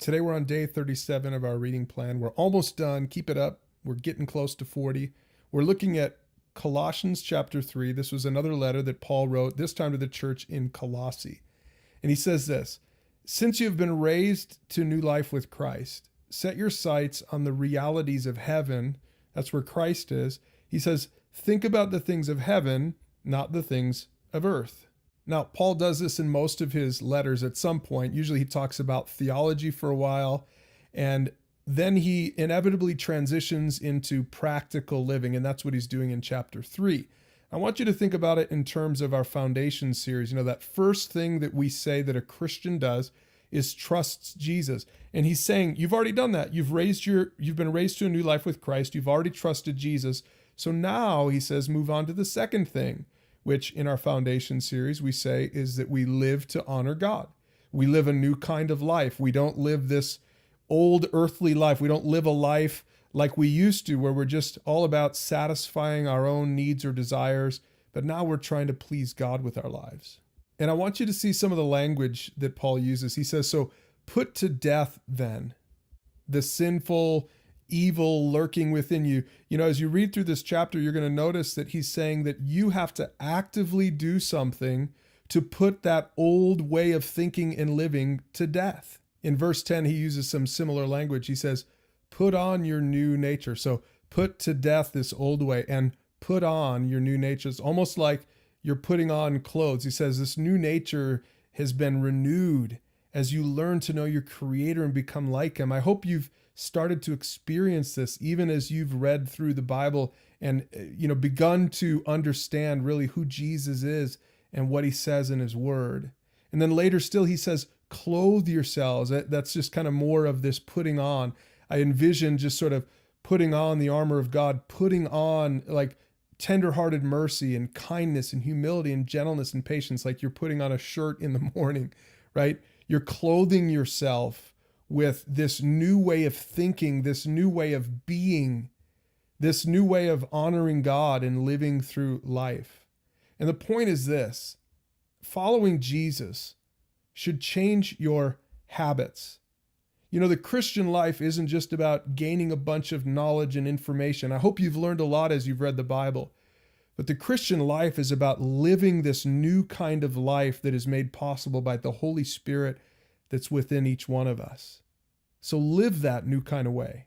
Today we're on day 37 of our reading plan. We're almost done. Keep it up. We're getting close to 40. We're looking at Colossians chapter 3. This was another letter that Paul wrote, this time to the church in Colossae. And he says this: since you have been raised to new life with Christ, set your sights on the realities of heaven. That's where Christ is. He says, think about the things of heaven, not the things of earth. Now, Paul does this in most of his letters at some point. Usually he talks about theology for a while, and then he inevitably transitions into practical living, and that's what he's doing in chapter 3. I want you to think about it in terms of our foundation series. You know, that first thing that we say that a Christian does is trusts Jesus. And he's saying, you've already done that. You've been raised to a new life with Christ. You've already trusted Jesus. So now, he says, move on to the second thing, which in our foundation series we say is that we live to honor God. We live a new kind of life. We don't live this old earthly life. We don't live a life like we used to, where we're just all about satisfying our own needs or desires, but now we're trying to please God with our lives. And I want you to see some of the language that Paul uses. He says, so put to death then the sinful, evil lurking within you. You know, as you read through this chapter, you're going to notice that he's saying that you have to actively do something to put that old way of thinking and living to death. In verse 10, he uses some similar language. He says, put on your new nature. So put to death this old way and put on your new nature. It's almost like you're putting on clothes. He says this new nature has been renewed as you learn to know your Creator and become like Him. I hope you've started to experience this even as you've read through the Bible and begun to understand really who Jesus is and what He says in His Word. And then later still he says, clothe yourselves. That's just kind of more of this putting on. I envision just sort of putting on the armor of God, putting on like tenderhearted mercy and kindness and humility and gentleness and patience, like you're putting on a shirt in the morning, right? You're clothing yourself with this new way of thinking, this new way of being, this new way of honoring God and living through life. And the point is this: following Jesus should change your habits. You know, the Christian life isn't just about gaining a bunch of knowledge and information. I hope you've learned a lot as you've read the Bible. But the Christian life is about living this new kind of life that is made possible by the Holy Spirit that's within each one of us. So live that new kind of way.